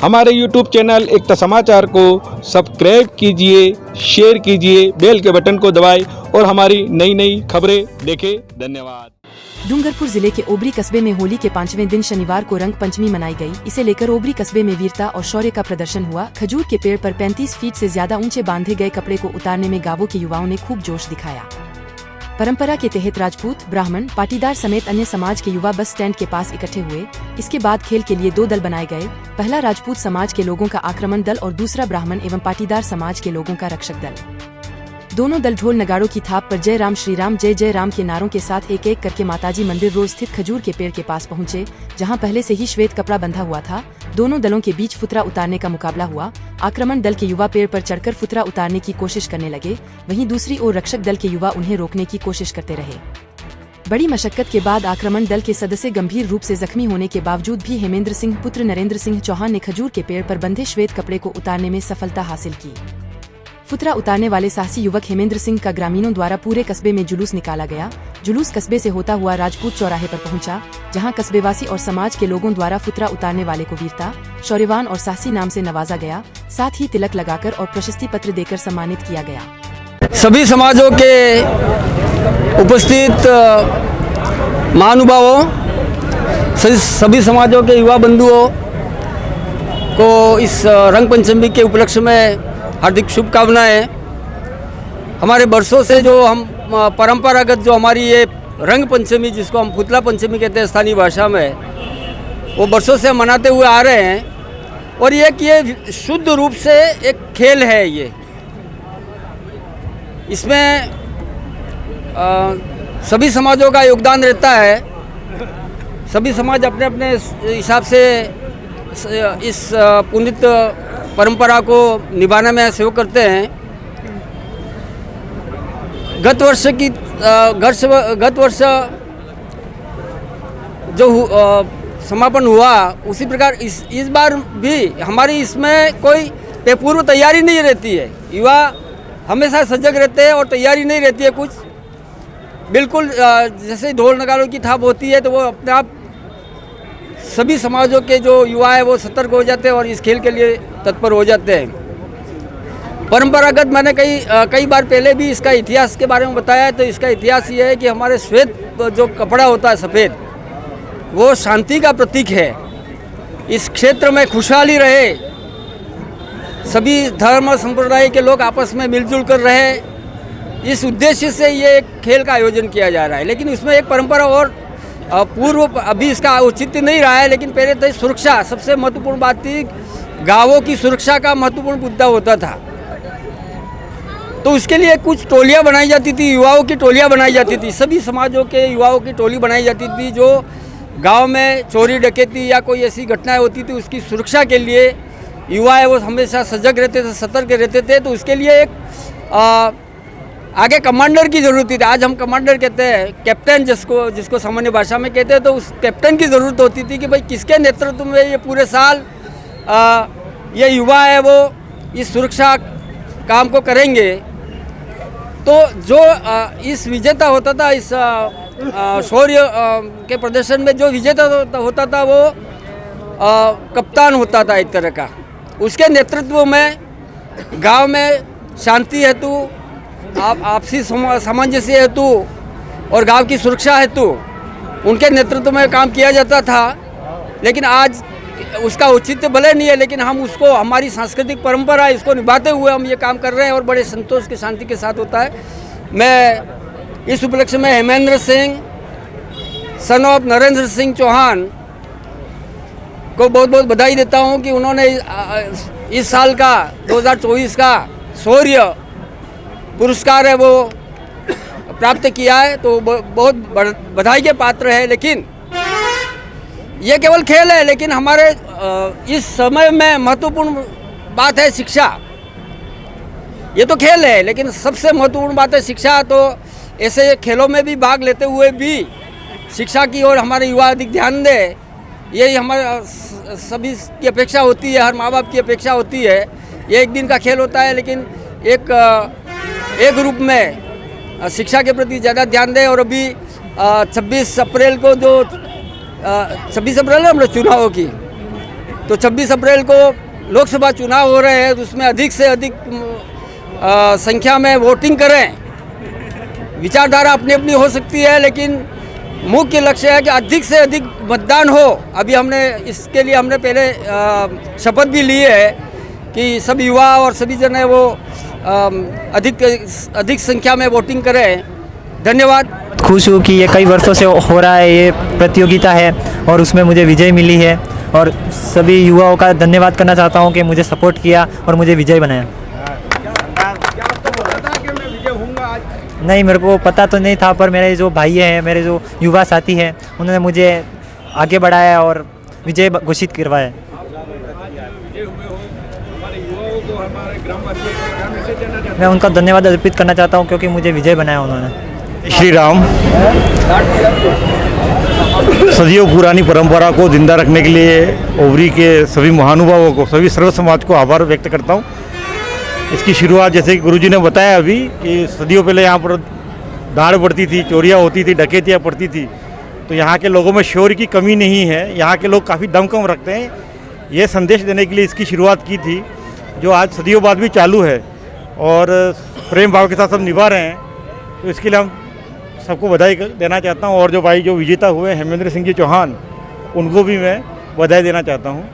हमारे YouTube channel एकता समाचार को सब्सक्राइब कीजिए, शेयर कीजिए, बेल के बटन को दबाएं और हमारी नई नई खबरें देखें। धन्यवाद। डूंगरपुर जिले के ओबरी कस्बे में होली के 5वें दिन शनिवार को रंग पंचमी मनाई गई। इसे लेकर ओबरी कस्बे में वीरता और शौर्य का प्रदर्शन हुआ। खजूर के पेड़ पर 35 फीट से ज्यादा ऊंचे बांधे गए कपड़े को उतारने में गांवों के युवाओं ने खूब जोश दिखाया। परंपरा के तहत राजपूत, ब्राह्मण, पाटीदार समेत अन्य समाज के युवा बस स्टैंड के पास इकट्ठे हुए। इसके बाद खेल के लिए 2 दल बनाए गए। पहला राजपूत समाज के लोगों का आक्रमण दल और दूसरा ब्राह्मण एवं पाटीदार समाज के लोगों का रक्षक दल। दोनों दल ढोल नगाड़ों की थाप पर जय राम श्री राम जय जय राम के नारों के साथ एक एक करके माताजी मंदिर रोड स्थित खजूर के पेड़ के पास पहुंचे, जहां पहले से ही श्वेत कपड़ा बंधा हुआ था। दोनों दलों के बीच फुतरा उतारने का मुकाबला हुआ। आक्रमण दल के युवा पेड़ पर चढ़कर फुतरा उतारने की कोशिश करने लगे, वहीं दूसरी ओर रक्षक दल के युवा उन्हें रोकने की कोशिश करते रहे। बड़ी मशक्कत के बाद आक्रमण दल के सदस्य गंभीर रूप से जख्मी होने के बावजूद भी हेमेंद्र सिंह पुत्र नरेंद्र सिंह चौहान ने खजूर के पेड़ पर बंधे श्वेत कपड़े को उतारने में सफलता हासिल की। फुतरा उतारने वाले साहसी युवक हेमेंद्र सिंह का ग्रामीणों द्वारा पूरे कस्बे में जुलूस निकाला गया। जुलूस कस्बे से होता हुआ राजपूत चौराहे पर पहुंचा, जहां कस्बेवासी और समाज के लोगों द्वारा फुतरा उतारने वाले को वीरता, शौर्यवान और साहसी नाम से नवाजा गया। साथ ही तिलक लगाकर और प्रशस्ति पत्र देकर सम्मानित किया गया। सभी समाजों के उपस्थित महानुभावों, सभी समाजों के युवा बंधुओं को इस रंग पंचमी के उपलक्ष्य में हार्दिक शुभकामनाएं। हमारे बरसों से जो हम परंपरागत जो हमारी ये रंग पंचमी, जिसको हम पुतला पंचमी कहते हैं स्थानीय भाषा में, वो बरसों से हम मनाते हुए आ रहे हैं। और ये शुद्ध रूप से एक खेल है। ये इसमें सभी समाजों का योगदान रहता है। सभी समाज अपने अपने हिसाब से इस पुनित परंपरा को निभाने में सहयोग करते हैं। गत वर्ष जो समापन हुआ, उसी प्रकार इस बार भी हमारी इसमें कोई पूर्व तैयारी नहीं रहती है। युवा हमेशा सजग रहते हैं और तैयारी नहीं रहती है कुछ। बिल्कुल जैसे ढोल नगाड़ों की थाप होती है तो वो अपने आप सभी समाजों के जो युवा है वो सतर्क हो जाते हैं और इस खेल के लिए तत्पर हो जाते हैं। परंपरागत मैंने कई बार पहले भी इसका इतिहास के बारे में बताया है। तो इसका इतिहास ये है कि हमारे श्वेत जो कपड़ा होता है सफ़ेद, वो शांति का प्रतीक है। इस क्षेत्र में खुशहाली रहे, सभी धर्म और संप्रदाय के लोग आपस में मिलजुल कर रहे, इस उद्देश्य से ये एक खेल का आयोजन किया जा रहा है। लेकिन इसमें एक परंपरा और पूर्व अभी इसका औचित्य नहीं रहा है। लेकिन पहले तो सुरक्षा सबसे महत्वपूर्ण बात थी। गांवों की सुरक्षा का महत्वपूर्ण मुद्दा होता था। तो उसके लिए कुछ टोलियां बनाई जाती थी, युवाओं की टोलियां बनाई जाती थी। सभी समाजों के युवाओं की टोली बनाई जाती थी जो गांव में चोरी डकैती या कोई ऐसी घटनाएं होती थी, उसकी सुरक्षा के लिए युवा है वो हमेशा सजग रहते थे, सतर्क रहते थे। तो उसके लिए एक आगे कमांडर की ज़रूरत थी। आज हम कमांडर कहते हैं, कैप्टन जिसको सामान्य भाषा में कहते हैं। तो उस कैप्टन की ज़रूरत होती थी कि भाई किसके नेतृत्व में ये पूरे साल ये युवा है वो इस सुरक्षा काम को करेंगे। तो जो इस विजेता होता था, इस शौर्य के प्रदर्शन में जो विजेता होता था वो कप्तान होता था एक तरह का। उसके नेतृत्व में गांव में शांति हेतु, आपसी सामंजस्य हेतु और गांव की सुरक्षा हेतु उनके नेतृत्व में काम किया जाता था। लेकिन आज उसका औचित्य भले नहीं है, लेकिन हम उसको, हमारी सांस्कृतिक परंपरा, इसको निभाते हुए हम ये काम कर रहे हैं और बड़े संतोष के शांति के साथ होता है। मैं इस उपलक्ष्य में हेमेंद्र सिंह सन ऑफ नरेंद्र सिंह चौहान को बहुत बहुत बधाई देता हूँ कि उन्होंने इस साल का 2024 का शौर्य पुरस्कार है वो प्राप्त किया है। तो बहुत बधाई के पात्र है। लेकिन ये केवल खेल है, लेकिन हमारे इस समय में महत्वपूर्ण बात है शिक्षा। ये तो खेल है, लेकिन सबसे महत्वपूर्ण बात है शिक्षा। तो ऐसे खेलों में भी भाग लेते हुए भी शिक्षा की ओर हमारे युवा अधिक ध्यान दें, यही हमारे सभी की अपेक्षा होती है, हर माँ बाप की अपेक्षा होती है। ये एक दिन का खेल होता है, लेकिन एक रूप में शिक्षा के प्रति ज़्यादा ध्यान दें। और अभी 26 अप्रैल को जो 26 अप्रैल है हम लोग चुनाव की, तो 26 अप्रैल को लोकसभा चुनाव हो रहे हैं, तो उसमें अधिक से अधिक संख्या में वोटिंग करें। विचारधारा अपनी अपनी हो सकती है, लेकिन मुख्य लक्ष्य है कि अधिक से अधिक मतदान हो। अभी हमने इसके लिए हमने पहले शपथ भी ली है कि सभी युवा और सभी जन है वो अधिक संख्या में वोटिंग करें। धन्यवाद। खुश हूँ कि ये कई वर्षों से हो रहा है, ये प्रतियोगिता है और उसमें मुझे विजय मिली है, और सभी युवाओं का धन्यवाद करना चाहता हूँ कि मुझे सपोर्ट किया और मुझे विजय बनाया। नहीं, मेरे को पता तो नहीं था, पर मेरे जो भाई हैं, मेरे जो युवा साथी हैं, उन्होंने मुझे आगे बढ़ाया और विजय घोषित करवाया। मैं उनका धन्यवाद अर्पित करना चाहता हूं क्योंकि मुझे विजय बनाया उन्होंने। श्री राम। सदियों पुरानी परंपरा को जिंदा रखने के लिए ओवरी के सभी महानुभावों को, सभी सर्व समाज को आभार व्यक्त करता हूं। इसकी शुरुआत जैसे कि गुरुजी ने बताया अभी कि सदियों पहले यहाँ पर दाड़ पड़ती थी, चोरियाँ होती थी, डकैतियाँ पड़ती थी, तो यहाँ के लोगों में शौर्य की कमी नहीं है। यहाँ के लोग काफ़ी दमखम रखते हैं। ये संदेश देने के लिए इसकी शुरुआत की थी, जो आज सदियों बाद भी चालू है और प्रेम भाव के साथ सब निभा रहे हैं। तो इसके लिए हम सबको बधाई देना चाहता हूँ, और जो भाई जो विजेता हुए हेमेंद्र सिंह जी चौहान, उनको भी मैं बधाई देना चाहता हूँ।